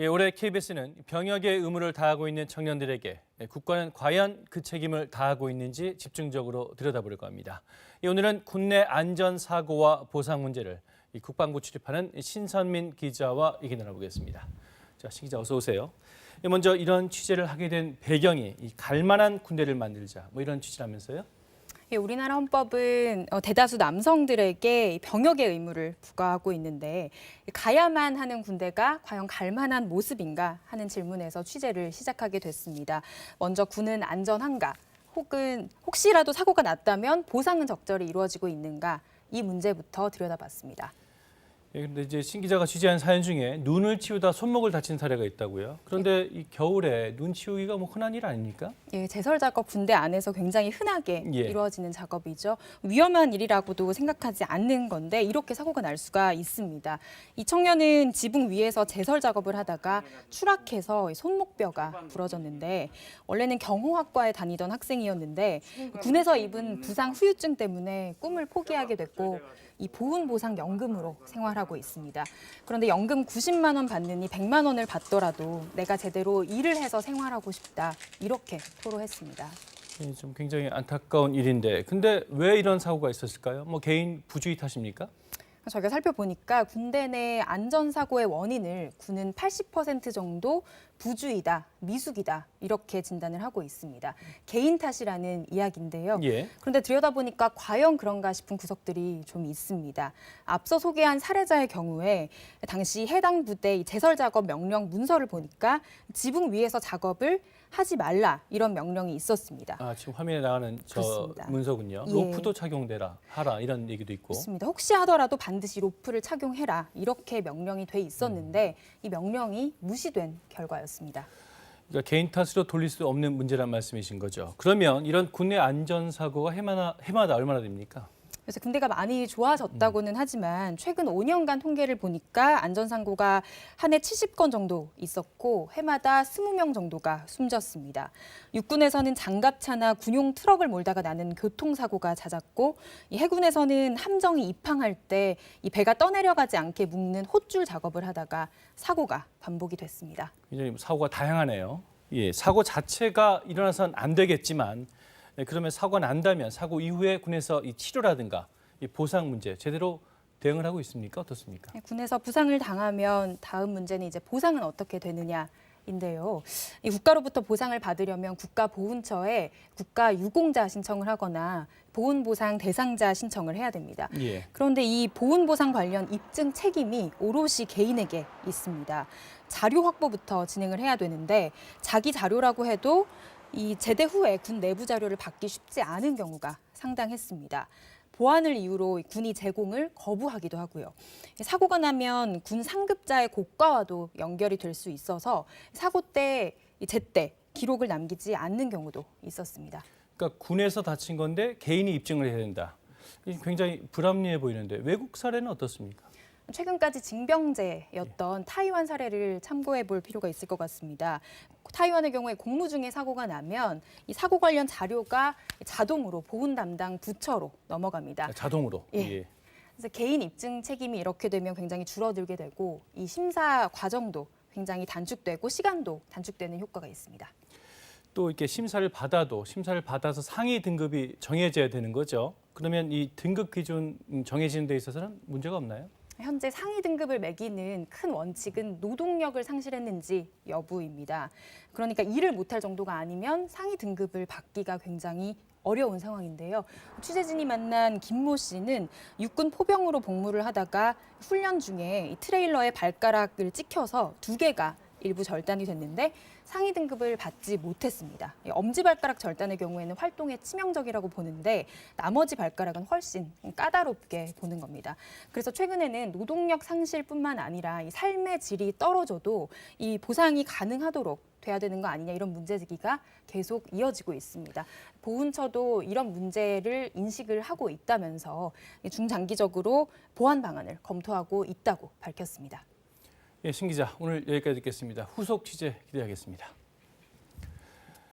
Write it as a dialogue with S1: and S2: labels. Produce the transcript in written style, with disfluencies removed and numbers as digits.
S1: 예, 올해 KBS는 병역의 의무를 다하고 있는 청년들에게 국가는 과연 그 책임을 다하고 있는지 집중적으로 들여다보려고 합니다. 오늘은 국내 안전사고와 보상 문제를 국방부 출입하는 신선민 기자와 얘기 나눠보겠습니다. 자, 신 기자 어서 오세요. 먼저 이런 취재를 하게 된 배경이 갈만한 군대를 만들자 이런 취지라면서요?
S2: 예, 우리나라 헌법은 대다수 남성들에게 병역의 의무를 부과하고 있는데 가야만 하는 군대가 과연 갈 만한 모습인가 하는 질문에서 취재를 시작하게 됐습니다. 먼저 군은 안전한가? 혹시라도 사고가 났다면 보상은 적절히 이루어지고 있는가? 이 문제부터 들여다봤습니다.
S1: 그런데 이제 신 기자가 취재한 사연 중에 눈을 치우다 손목을 다친 사례가 있다고요. 그런데 이 겨울에 눈 치우기가 흔한 일 아닙니까?
S2: 예, 제설 작업 군대 안에서 굉장히 흔하게
S1: 예.
S2: 이루어지는 작업이죠. 위험한 일이라고도 생각하지 않는 건데 이렇게 사고가 날 수가 있습니다. 이 청년은 지붕 위에서 제설 작업을 하다가 추락해서 손목뼈가 부러졌는데 원래는 경호학과에 다니던 학생이었는데 군에서 입은 부상 후유증 때문에 꿈을 포기하게 됐고 이 보훈보상연금으로 생활하고 있습니다. 그런데 연금 90만 원 받느니 100만 원을 받더라도 내가 제대로 일을 해서 생활하고 싶다. 이렇게 토로했습니다.
S1: 좀 굉장히 안타까운 일인데 근데 왜 이런 사고가 있었을까요? 개인 부주의 탓입니까?
S2: 저희가 살펴보니까 군대 내 안전사고의 원인을 군은 80% 정도 부주의다, 미숙이다 이렇게 진단을 하고 있습니다. 개인 탓이라는 이야기인데요.
S1: 예.
S2: 그런데 들여다보니까 과연 그런가 싶은 구석들이 좀 있습니다. 앞서 소개한 사례자의 경우에 당시 해당 부대 제설 작업 명령 문서를 보니까 지붕 위에서 작업을 하지 말라 이런 명령이 있었습니다.
S1: 아, 지금 화면에 나가는 저
S2: 그렇습니다.
S1: 문서군요.
S2: 예.
S1: 로프도 착용되라, 하라 이런 얘기도 있고.
S2: 그렇습니다. 혹시 하더라도 반드시 로프를 착용해라 이렇게 명령이 돼 있었는데 이 명령이 무시된 결과였습니다.
S1: 그러니까 개인 탓으로 돌릴 수 없는 문제란 말씀이신 거죠. 그러면 이런 국내 안전사고가 해마다 얼마나 됩니까?
S2: 그래서 군대가 많이 좋아졌다고는 하지만 최근 5년간 통계를 보니까 안전사고가 한 해 70건 정도 있었고 해마다 20명 정도가 숨졌습니다. 육군에서는 장갑차나 군용 트럭을 몰다가 나는 교통사고가 잦았고 이 해군에서는 함정이 입항할 때 이 배가 떠내려가지 않게 묶는 홑줄 작업을 하다가 사고가 반복이 됐습니다.
S1: 굉장히 사고가 다양하네요. 예, 사고 자체가 일어나선 안 되겠지만 그러면 사고가 난다면 사고 이후에 군에서 이 치료라든가 이 보상 문제 제대로 대응을 하고 있습니까? 어떻습니까?
S2: 군에서 부상을 당하면 다음 문제는 이제 보상은 어떻게 되느냐인데요. 이 국가로부터 보상을 받으려면 국가보훈처에 국가유공자 신청을 하거나 보훈보상 대상자 신청을 해야 됩니다.
S1: 예.
S2: 그런데 이 보훈보상 관련 입증 책임이 오롯이 개인에게 있습니다. 자료 확보부터 진행을 해야 되는데 자기 자료라고 해도 이 제대 후에 군 내부 자료를 받기 쉽지 않은 경우가 상당했습니다. 보안을 이유로 군이 제공을 거부하기도 하고요. 사고가 나면 군 상급자의 고과와도 연결이 될 수 있어서 사고 때 제때 기록을 남기지 않는 경우도 있었습니다.
S1: 그러니까 군에서 다친 건데 개인이 입증을 해야 된다. 굉장히 불합리해 보이는데 외국 사례는 어떻습니까?
S2: 최근까지 징병제였던 타이완 사례를 참고해 볼 필요가 있을 것 같습니다. 타이완의 경우에 공무 중에 사고가 나면 이 사고 관련 자료가 자동으로 보훈 담당 부처로 넘어갑니다.
S1: 자동으로.
S2: 예.
S1: 예.
S2: 그래서 개인 입증 책임이 이렇게 되면 굉장히 줄어들게 되고 이 심사 과정도 굉장히 단축되고 시간도 단축되는 효과가 있습니다.
S1: 또 이렇게 심사를 받아서 상위 등급이 정해져야 되는 거죠. 그러면 이 등급 기준 정해지는 데 있어서는 문제가 없나요?
S2: 현재 상위 등급을 매기는 큰 원칙은 노동력을 상실했는지 여부입니다. 그러니까 일을 못할 정도가 아니면 상위 등급을 받기가 굉장히 어려운 상황인데요. 취재진이 만난 김모 씨는 육군 포병으로 복무를 하다가 훈련 중에 이 트레일러에 발가락을 찍혀서 2개가 일부 절단이 됐는데 상위 등급을 받지 못했습니다. 엄지발가락 절단의 경우에는 활동에 치명적이라고 보는데 나머지 발가락은 훨씬 까다롭게 보는 겁니다. 그래서 최근에는 노동력 상실뿐만 아니라 이 삶의 질이 떨어져도 이 보상이 가능하도록 돼야 되는 거 아니냐 이런 문제 제기가 계속 이어지고 있습니다. 보훈처도 이런 문제를 인식을 하고 있다면서 중장기적으로 보완 방안을 검토하고 있다고 밝혔습니다.
S1: 예, 신 기자 오늘 여기까지 듣겠습니다. 후속 취재 기대하겠습니다.